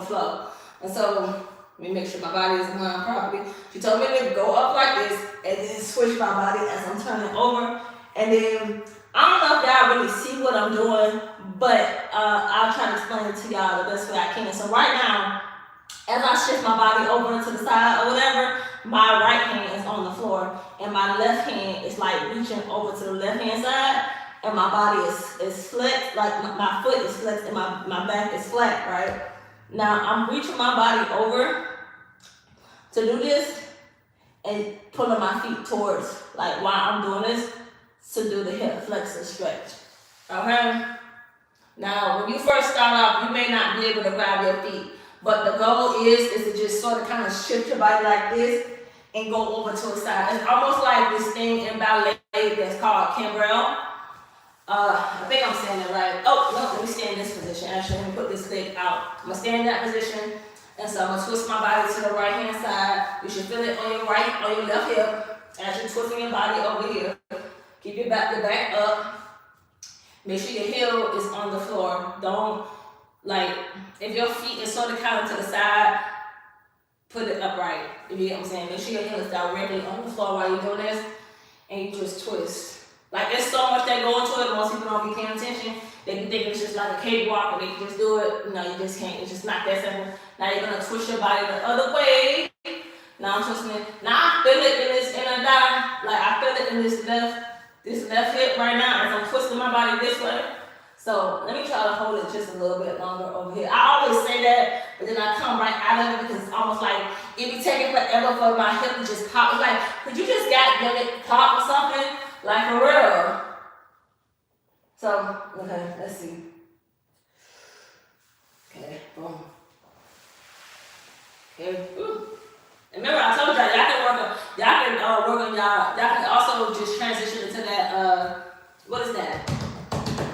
floor. And so let me make sure my body is aligned properly. She told me to go up like this and then switch my body as I'm turning over. And then I don't know if y'all really see what I'm doing, but I'll try to explain it to y'all the best way I can. So right now, as I shift my body over to the side or whatever, my right hand is on the floor and my left hand is like reaching over to the left hand side, and my body is flexed, like my foot is flexed and my back is flat, right? Now I'm reaching my body over to do this and pulling my feet towards, like while I'm doing this, to do the hip flexor stretch. Okay? Now, when you first start off, you may not be able to grab your feet, but the goal is to just sort of kind of shift your body like this and go over to the side. It's almost like this thing in ballet that's called Cambrel. I think I'm saying that right. Oh, no, let me stay in this position. Actually, let me put this leg out. I'm gonna stay in that position. And so I'm gonna twist my body to the right hand side. You should feel it on your right, on your left hip. As you're twisting your body over here. Keep your back up. Make sure your heel is on the floor. Don't, like, if your feet is sort of kind of to the side, put it upright. If you get what I'm saying. Make sure your heel is directly on the floor while you're doing this. And you just twist. Like, there's so much that go into it. Most people don't be paying attention. They be thinking it's just like a cakewalk and they can just do it. No, you just can't. It's just not that simple. Now you're going to twist your body the other way. Now I'm twisting it. Now I feel it in this inner thigh. Like, I feel it in this left hip right now as I'm twisting my body this way. So let me try to hold it just a little bit longer over here. I always say that, but then I come right out of it because it's almost like it be taking forever for my hip to just pop. It's like, could you just let it pop or something? Like, for real. So, okay, let's see. Okay, boom. Okay, ooh. Remember, I told y'all can work on y'all can also just transition into that, what is that?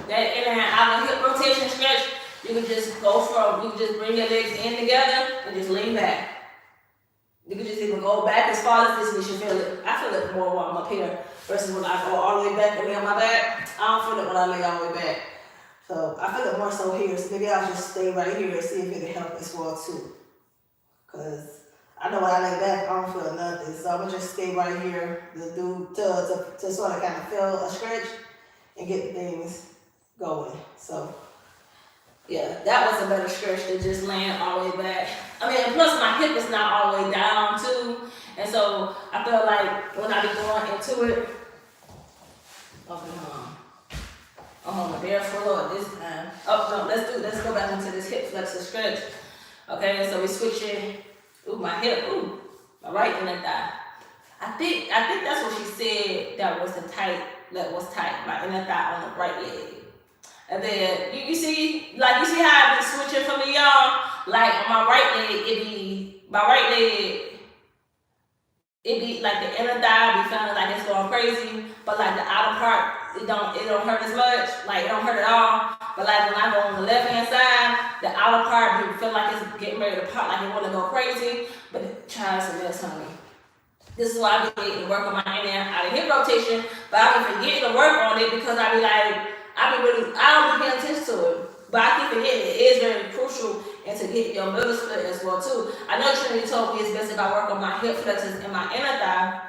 That in and out of hip rotation stretch. You can just bring your legs in together and just lean back. You can just even go back as far as this, you should feel it. I feel it more when I'm up here versus when I go all the way back and lay on my back. I don't feel it when I lay all the way back. So I feel it more so here. So maybe I'll just stay right here and see if it can help as well too. Cause I know when I lay back, I don't feel nothing. So I'm gonna just stay right here to sort of kind of feel a stretch and get things going. So yeah, that was a better stretch than just laying all the way back. I mean, and plus my hip is not all the way down too. And so I feel like when I be going into it, okay, I'm on the bare floor this time. Oh no, let's go back into this hip flexor stretch. Okay, so we switching. Ooh, my hip, my right inner thigh. I think that's what she said that was tight, my inner thigh on the right leg. And then you see how I be switching for me, y'all? Like on my right leg, it be like the inner thigh be feeling like it's going crazy, but like the outer part, it don't hurt as much, like it don't hurt at all. But like when I go on the left hand side, the outer part be feel like it's getting ready to pop, like it want to go crazy, but it tries to mess on me. This is why I be getting to work on my in and out of hip rotation, but I be forgetting to work on it because I don't be paying attention to it. But I keep forgetting it is very crucial and to get your middle split as well too. I know Trinity told me it's best if I work on my hip flexors and my inner thigh.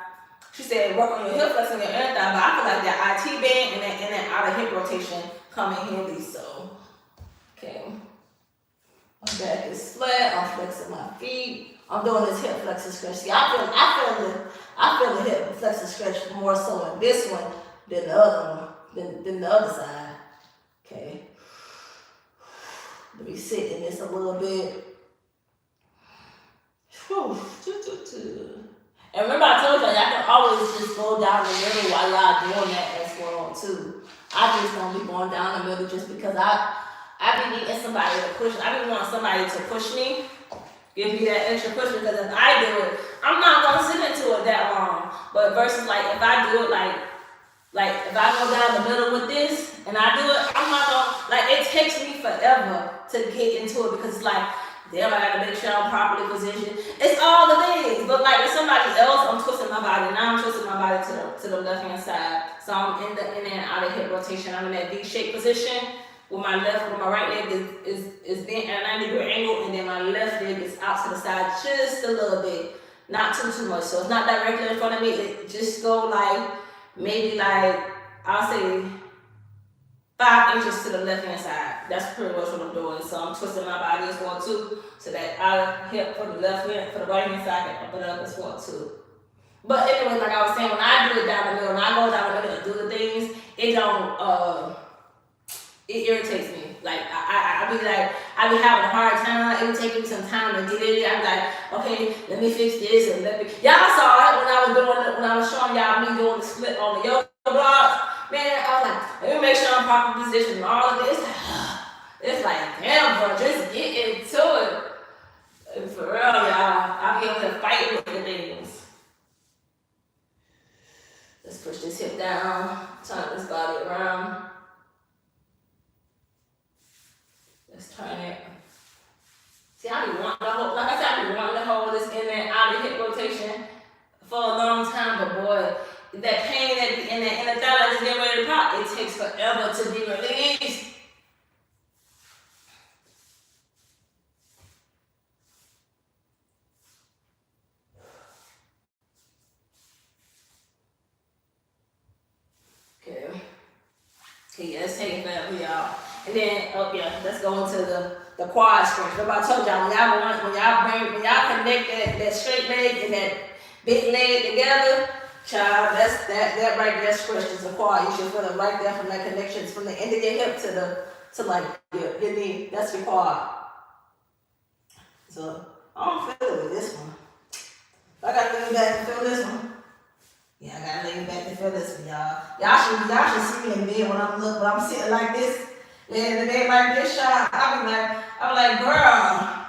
She said work on your hip flexors and your inner thigh, but I feel like that IT band and that outer hip rotation come in handy. So, okay. My back is flat. I'm flexing my feet. I'm doing this hip flexor stretch. See, I feel the hip flexor stretch more so in this one than the other one, than the other side. Okay. Let me sit in this a little bit. Whew. And remember I told y'all, y'all can always just go down the middle while y'all doing that as well too. I just don't be going down the middle just because I be needing somebody to push. I be wanting somebody to push me, give me that extra push, because if I do it, I'm not gonna sit into it that long. But versus like if I do it like if I go down the middle with this and I do it, I'm not gonna, like, it takes me forever to get into it because it's like, damn, I gotta make sure I'm properly positioned. It's all the things, but like with somebody else, I'm twisting my body. Now I'm twisting my body to the left hand side. So I'm in and out of hip rotation. I'm in that V-shaped position with my right leg is bent at a 90-degree angle, and then my left leg is out to the side just a little bit, not too much. So it's not directly in front of me. It just go like maybe like I'll say 5 inches to the left hand side. That's pretty much what I'm doing. So I'm twisting my body as well too, so that outer hip for the left hand, for the right hand side, I can up it up as well too. But anyway, like I was saying, when I do it down the middle, when I go down the middle and do the things, it don't it irritates me. Like I be like, I be having a hard time. It would take me some time to get in it. I be like, okay, let me fix this and let me. Y'all saw it when I was showing y'all me doing the split on the yoga blocks. Man, I was like, let me make sure I'm proper position and all of this. It's like, damn, bro, just get into it. And for real, y'all, I be able to fight with the things. Let's push this hip down, turn this body around. Let's turn it. See, I be wanting to hold, like I said, I be wanting to hold this in and out of hip rotation for a long time, but boy, that pain that be in the thigh like it's getting ready to pop, it takes forever to be released. Okay, yeah, let's take it forever, y'all. And then, let's go into the quad stretch. Remember I told y'all, when y'all connect that straight leg and that big leg together, child, that right there stretches the quad. You should feel it right there from that connection, from the end of your hip to like your knee. That's your quad. So I don't feel it with this one. I gotta lean back and feel this one. Yeah, I gotta lean back and feel this one, y'all. Y'all should see me in bed when I'm sitting like this, laying in the bed like this, child. I'm like, girl.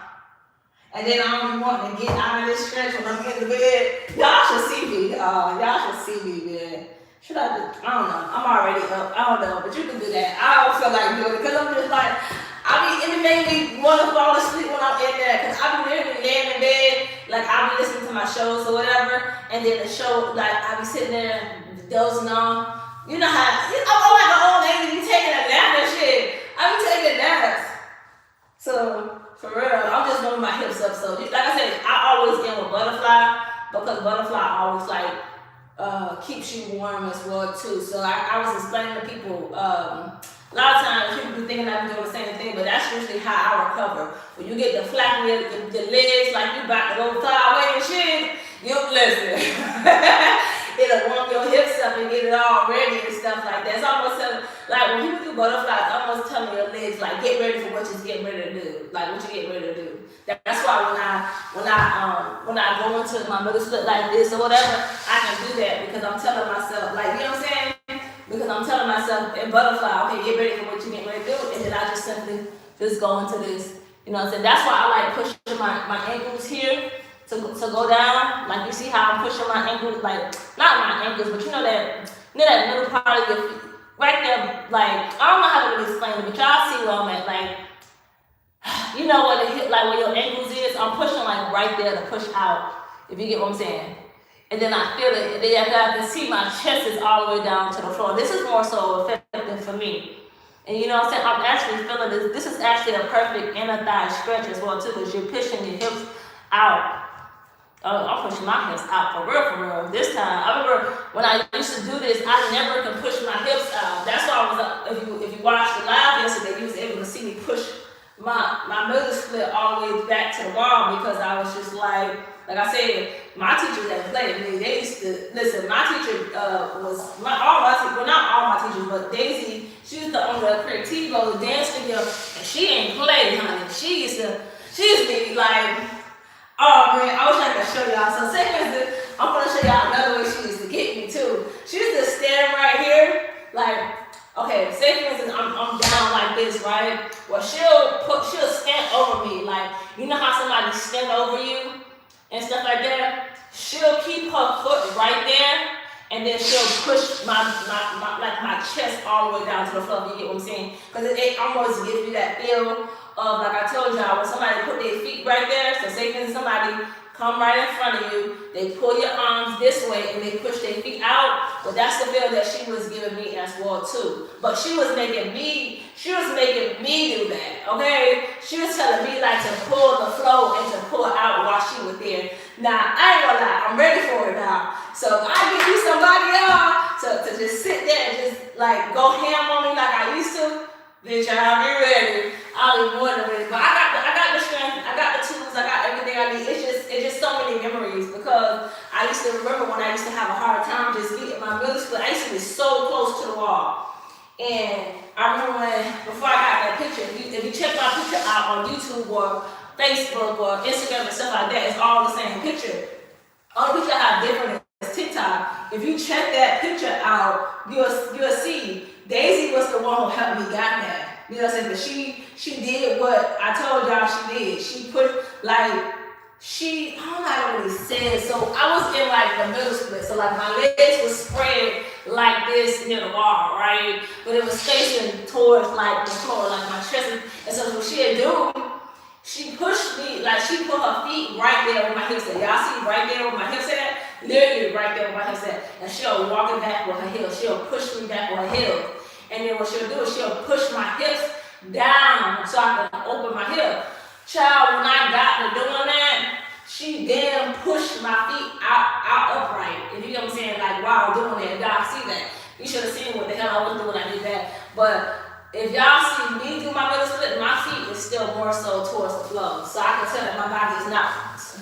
And then I don't be wanting to get out of this stretch when I'm in the bed. Y'all should see me. Y'all should see me, man. Should I do? I don't know. I'm already up. I don't know, but you can do that. I don't feel like doing it because I'm just like, it made me want to fall asleep when I'm in there because I be literally laying in bed, like I be listening to my shows or whatever, and then the show, like I be sitting there dozing on. You know how, I'm like an old lady be taking a nap and shit. I be taking naps. So, for real, I'm just moving my hips up. So, like I said, I always end with butterfly because butterfly always like keeps you warm as well too. So I was explaining to people, a lot of times people be thinking I'm doing the same thing, but that's usually how I recover. When you get the flapping your legs like you about to go fly away and shit, you listen. It'll warm your hips up and get it all ready and stuff like that. It's almost like when people do butterflies, it's almost telling your legs like get ready for what you're getting ready to do, like what you're getting ready to do. That's why when I go into my middle split like this or whatever, I can do that because I'm telling myself, like, you know what I'm saying? Because I'm telling myself in butterfly, okay, get ready for what you're getting ready to do, and then I just simply just go into this. You know what I'm saying? That's why I like pushing my ankles here to go down. Like you see how I'm pushing my ankles, like not my ankles, but you know that middle part of your feet, right there. Like I don't know how to really explain it, but y'all see where I'm at. Like you know where the hip, like where your ankles is. I'm pushing like right there to push out. If you get what I'm saying. And then I feel it, and then I can see my chest is all the way down to the floor. This is more so effective for me. And you know what I'm saying? I'm actually feeling this. This is actually a perfect inner thigh stretch as well too, because you're pushing your hips out. I'm pushing my hips out for real. This time, I remember when I used to do this, I never could push my hips out. That's why I was, if you watched the live yesterday, you was able to see me push my middle split all the way back to the wall, because I was just like I said, my teachers that played with me, they used to, listen, my teacher was, well, not all my teachers, but Daisy, she was the owner of Creativo, the dance studio, and she ain't played, honey. She used to be like, oh man, I wish I could show y'all. So say for instance, I'm gonna show y'all another way she used to get me too. She used to stand right here, like, okay, say for instance, I'm down like this, right? Well, she'll stand over me, like, you know how somebody stand over you and stuff like that? She'll keep her foot right there, and then she'll push my chest all the way down to the floor. You get what I'm saying? Because it almost gives you that feel of, like I told y'all, when somebody put their feet right there. So say when somebody come right in front of you, they pull your arms this way and they push their feet out. But that's the feel that she was giving me as well too. But she was making me do that, okay? She was telling me like to pull the flow and to pull out while she was there. Now, I ain't gonna lie, I'm ready for it now. So if I give you somebody else to just sit there and just like go ham on me like I used to, bitch, I'll be ready. I'll be more than ready. But I got the strength, I got the tools, I got everything I need. It's just so many memories, because I used to remember when I used to have a hard time just getting my middle split. I used to be so close to the wall. And I remember before I got that picture, if you check my picture out on YouTube or Facebook or Instagram and stuff like that, it's all the same picture. Only picture I have different is TikTok. If you check that picture out, you'll see Daisy was the one who helped me got that. You know what I'm saying? But she did what I told y'all she did. She put I don't know how to really say it. So I was in like the middle split. So like my legs were spread like this near the wall, right? But it was facing towards like the floor, like my chest. And so what she'd do, she pushed me, like she put her feet right there where my hips at. Y'all see right there where my hips at? Literally right there where my hips at. And she'll walk it back with her heels. She'll push me back with her heels. And then what she'll do is she'll push my hips down so I can open my hip. Child, when I got to doing that, she then pushed my feet out upright. If you know what I'm saying, like while doing that, y'all see that. You should have seen what the hell I was doing when I did that. But if y'all see me do my middle split, my feet is still more so towards the floor. So I can tell that my body is not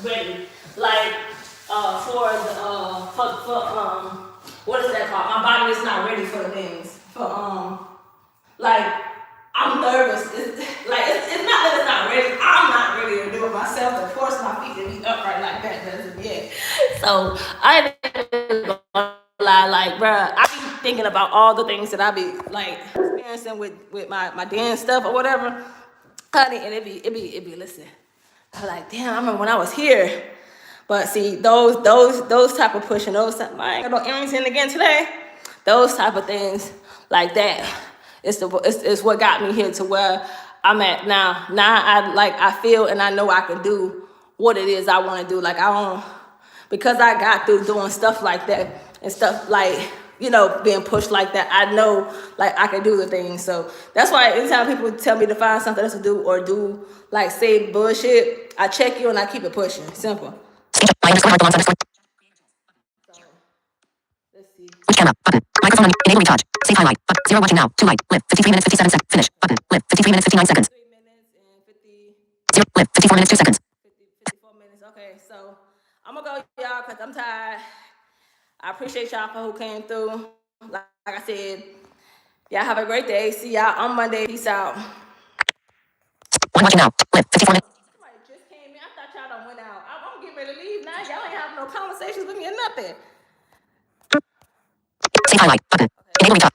ready. Like what is that called? My body is not ready for the things. I'm nervous. It's not that it's not ready. I'm not ready to do it myself. To force my feet to be upright like that doesn't yet. So I ain't gonna lie, like, bruh, I be thinking about all the things that I be like experiencing with my dance stuff or whatever, honey, and it be listen. I'm like, damn, I remember when I was here. But see, those type of pushing, I ain't got no earrings in again today. Those type of things like that. It's what got me here to where I'm at now. Now I feel and I know I can do what it is I want to do. Like because I got through doing stuff like that and stuff like, you know, being pushed like that, I know like I can do the things. So that's why anytime people tell me to find something else to do or do like say bullshit, I check you and I keep it pushing. Simple. Let's see. With camera button. Microphone enable retouch. Save highlight. Button. 0 watching now. 2 light. Live. 53 minutes 57 seconds. Finish. Button. Live. 53 minutes 59 seconds. 3 minutes and 50. 0. Live. 54 minutes 2 seconds. 54 minutes. Okay, so I'm gonna go, y'all, because I'm tired. I appreciate y'all for who came through. Like I said, y'all have a great day. See y'all on Monday. Peace out. 1 watching now. Live. 54 minutes. Somebody just came in. I thought y'all done went out. I'm getting ready to leave now. Y'all ain't having no conversations with me or nothing. Save highlight button. Enable retouch.